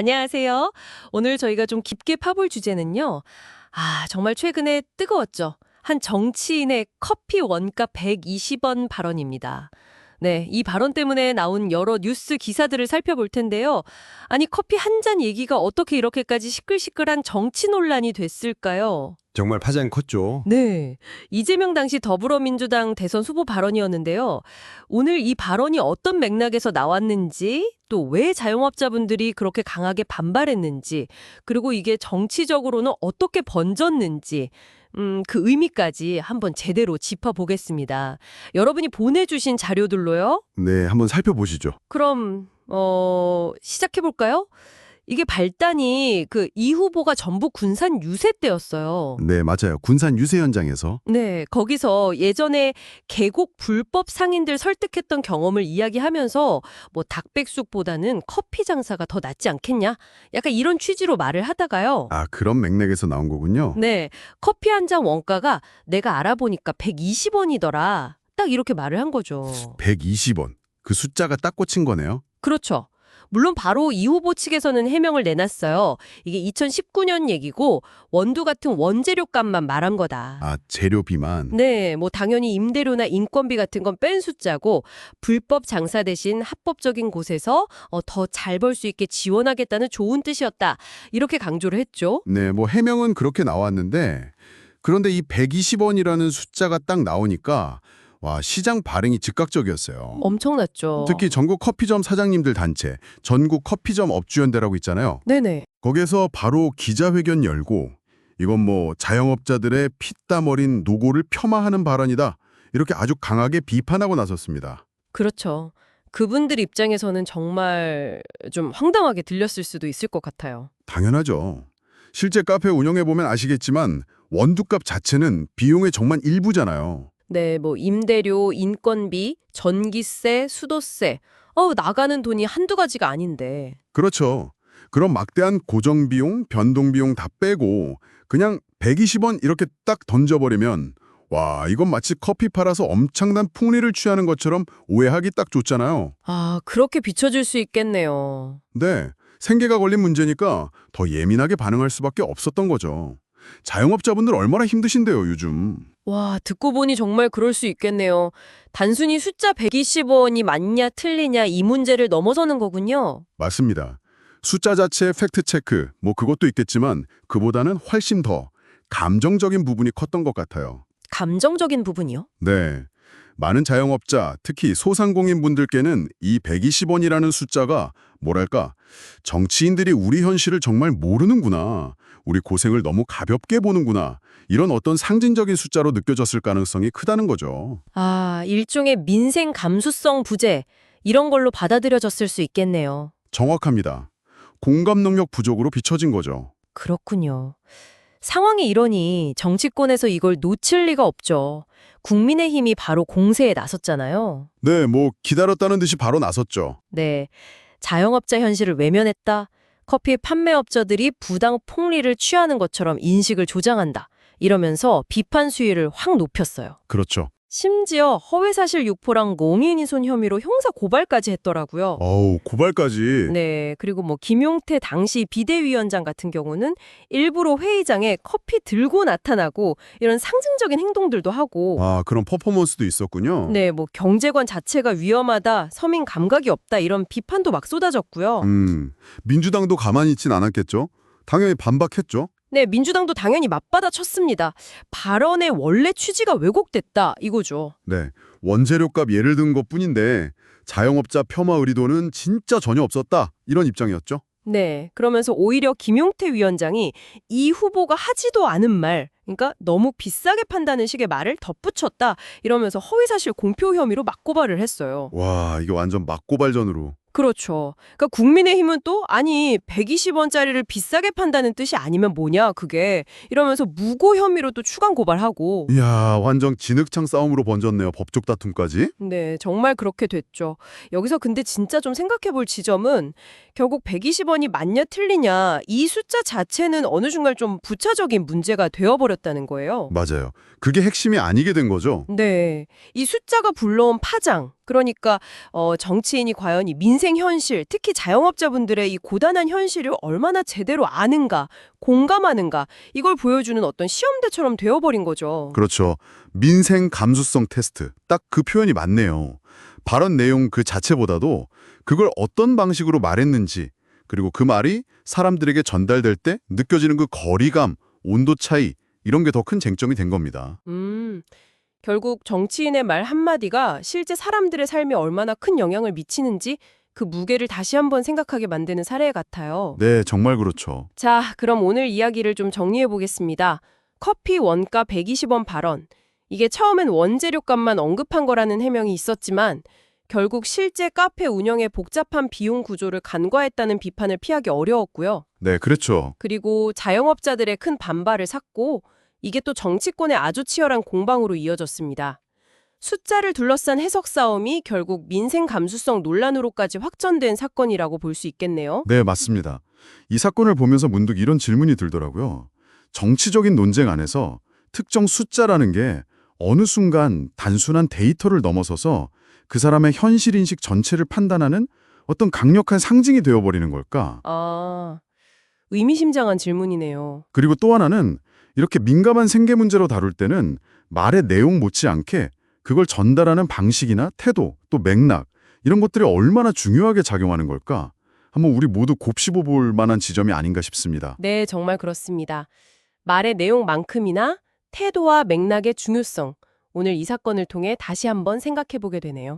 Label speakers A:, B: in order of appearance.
A: 안녕하세요. 오늘 저희가 좀 깊게 파볼 주제는요. 정말 최근에 뜨거웠죠. 한 정치인의 커피 원가 120원 발언입니다. 네, 이 발언 때문에 나온 여러 뉴스 기사들을 살펴볼 텐데요. 아니, 커피 한 잔 얘기가 어떻게 이렇게까지 시끌시끌한 정치 논란이 됐을까요?
B: 정말 파장이 컸죠.
A: 네, 이재명 당시 더불어민주당 대선 후보 발언이었는데요. 오늘 이 발언이 어떤 맥락에서 나왔는지, 또 왜 자영업자분들이 그렇게 강하게 반발했는지, 그리고 이게 정치적으로는 어떻게 번졌는지, 그 의미까지 한번 제대로 짚어보겠습니다. 여러분이 보내주신 자료들로요.
B: 네, 한번 살펴보시죠.
A: 그럼 시작해볼까요? 이게 발단이 그 이 후보가 전북 군산 유세 때였어요.
B: 네, 맞아요. 군산 유세 현장에서.
A: 네, 거기서 예전에 계곡 불법 상인들 설득했던 경험을 이야기하면서 뭐 닭백숙보다는 커피 장사가 더 낫지 않겠냐? 약간 이런 취지로 말을 하다가요.
B: 그런 맥락에서 나온 거군요.
A: 네, 커피 한 잔 원가가 내가 알아보니까 120원이더라. 딱 이렇게 말을 한 거죠.
B: 120원. 그 숫자가 딱 꽂힌 거네요.
A: 그렇죠. 물론 바로 이 후보 측에서는 해명을 내놨어요. 이게 2019년 얘기고 원두 같은 원재료 값만 말한 거다.
B: 재료비만.
A: 네, 뭐 당연히 임대료나 인건비 같은 건 뺀 숫자고 불법 장사 대신 합법적인 곳에서 더 잘 벌 수 있게 지원하겠다는 좋은 뜻이었다. 이렇게 강조를 했죠.
B: 네, 뭐 해명은 그렇게 나왔는데 그런데 이 120원이라는 숫자가 딱 나오니까 와, 시장 반응이 즉각적이었어요.
A: 엄청났죠.
B: 특히 전국 커피점 사장님들 단체, 전국 커피점 업주연대라고 있잖아요.
A: 네네.
B: 거기에서 바로 기자회견 열고 이건 뭐 자영업자들의 피땀 어린 노고를 폄하하는 발언이다. 이렇게 아주 강하게 비판하고 나섰습니다.
A: 그렇죠. 그분들 입장에서는 정말 좀 황당하게 들렸을 수도 있을 것 같아요.
B: 당연하죠. 실제 카페 운영해보면 아시겠지만 원두값 자체는 비용의 정말 일부잖아요.
A: 네, 뭐 임대료, 인건비, 전기세, 수도세. 나가는 돈이 한두 가지가 아닌데.
B: 그렇죠. 그런 막대한 고정비용, 변동비용 다 빼고 그냥 120원 이렇게 딱 던져버리면 와, 이건 마치 커피 팔아서 엄청난 풍리를 취하는 것처럼 오해하기 딱 좋잖아요.
A: 그렇게 비춰질 수 있겠네요.
B: 네, 생계가 걸린 문제니까 더 예민하게 반응할 수밖에 없었던 거죠. 자영업자분들 얼마나 힘드신데요, 요즘.
A: 와, 듣고 보니 정말 그럴 수 있겠네요. 단순히 숫자 120원이 맞냐 틀리냐 이 문제를 넘어서는 거군요.
B: 맞습니다. 숫자 자체의 팩트체크, 뭐 그것도 있겠지만 그보다는 훨씬 더 감정적인 부분이 컸던 것 같아요.
A: 감정적인 부분이요?
B: 네. 많은 자영업자, 특히 소상공인분들께는 이 120원이라는 숫자가 뭐랄까, 정치인들이 우리 현실을 정말 모르는구나, 우리 고생을 너무 가볍게 보는구나, 이런 어떤 상징적인 숫자로 느껴졌을 가능성이 크다는 거죠.
A: 일종의 민생 감수성 부재 이런 걸로 받아들여졌을 수 있겠네요.
B: 정확합니다. 공감 능력 부족으로 비춰진 거죠.
A: 그렇군요. 상황이 이러니 정치권에서 이걸 놓칠 리가 없죠. 국민의힘이 바로 공세에 나섰잖아요.
B: 네, 뭐 기다렸다는 듯이 바로 나섰죠.
A: 네, 자영업자 현실을 외면했다. 커피 판매업자들이 부당 폭리를 취하는 것처럼 인식을 조장한다. 이러면서 비판 수위를 확 높였어요.
B: 그렇죠.
A: 심지어 허위사실 유포랑 몽인훼손 혐의로 형사 고발까지 했더라고요.
B: 고발까지.
A: 네, 그리고 뭐 김용태 당시 비대위원장 같은 경우는 일부러 회의장에 커피 들고 나타나고 이런 상징적인 행동들도 하고
B: 그런 퍼포먼스도 있었군요.
A: 네, 뭐 경제관 자체가 위험하다, 서민 감각이 없다 이런 비판도 막 쏟아졌고요.
B: 민주당도 가만히 있진 않았겠죠? 당연히 반박했죠.
A: 네, 민주당도 당연히 맞받아 쳤습니다. 발언의 원래 취지가 왜곡됐다 이거죠.
B: 네, 원재료값 예를 든 것뿐인데 자영업자 폄하 의도는 진짜 전혀 없었다. 이런 입장이었죠.
A: 네, 그러면서 오히려 김용태 위원장이 이 후보가 하지도 않은 말, 그러니까 너무 비싸게 판다는 식의 말을 덧붙였다 이러면서 허위사실 공표 혐의로 맞고발을 했어요.
B: 와, 이게 완전 맞고발전으로.
A: 그렇죠. 그러니까 국민의힘은 또 아니 120원짜리를 비싸게 판다는 뜻이 아니면 뭐냐 그게 이러면서 무고 혐의로 또 추가 고발하고
B: 이야, 완전 진흙창 싸움으로 번졌네요. 법적 다툼까지.
A: 네, 정말 그렇게 됐죠. 여기서 근데 진짜 좀 생각해 볼 지점은 결국 120원이 맞냐 틀리냐 이 숫자 자체는 어느 순간 좀 부차적인 문제가 되어버렸다는 거예요.
B: 맞아요. 그게 핵심이 아니게 된 거죠.
A: 네, 이 숫자가 불러온 파장 그러니까 정치인이 과연 이 민생 현실, 특히 자영업자분들의 이 고단한 현실을 얼마나 제대로 아는가, 공감하는가 이걸 보여주는 어떤 시험대처럼 되어버린 거죠.
B: 그렇죠. 민생 감수성 테스트. 딱 그 표현이 맞네요. 발언 내용 그 자체보다도 그걸 어떤 방식으로 말했는지, 그리고 그 말이 사람들에게 전달될 때 느껴지는 그 거리감, 온도 차이, 이런 게 더 큰 쟁점이 된 겁니다.
A: 결국 정치인의 말 한마디가 실제 사람들의 삶에 얼마나 큰 영향을 미치는지 그 무게를 다시 한번 생각하게 만드는 사례 같아요.
B: 네, 정말 그렇죠.
A: 자, 그럼 오늘 이야기를 좀 정리해 보겠습니다. 커피 원가 120원 발언. 이게 처음엔 원재료값만 언급한 거라는 해명이 있었지만 결국 실제 카페 운영의 복잡한 비용 구조를 간과했다는 비판을 피하기 어려웠고요.
B: 네, 그렇죠.
A: 그리고 자영업자들의 큰 반발을 샀고 이게 또 정치권의 아주 치열한 공방으로 이어졌습니다. 숫자를 둘러싼 해석 싸움이 결국 민생 감수성 논란으로까지 확전된 사건이라고 볼 수 있겠네요.
B: 네, 맞습니다. 이 사건을 보면서 문득 이런 질문이 들더라고요. 정치적인 논쟁 안에서 특정 숫자라는 게 어느 순간 단순한 데이터를 넘어서서 그 사람의 현실인식 전체를 판단하는 어떤 강력한 상징이 되어버리는 걸까?
A: 아, 의미심장한 질문이네요.
B: 그리고 또 하나는 이렇게 민감한 생계 문제로 다룰 때는 말의 내용 못지않게 그걸 전달하는 방식이나 태도, 또 맥락, 이런 것들이 얼마나 중요하게 작용하는 걸까? 한번 우리 모두 곱씹어 볼 만한 지점이 아닌가 싶습니다.
A: 네, 정말 그렇습니다. 말의 내용만큼이나 태도와 맥락의 중요성, 오늘 이 사건을 통해 다시 한번 생각해 보게 되네요.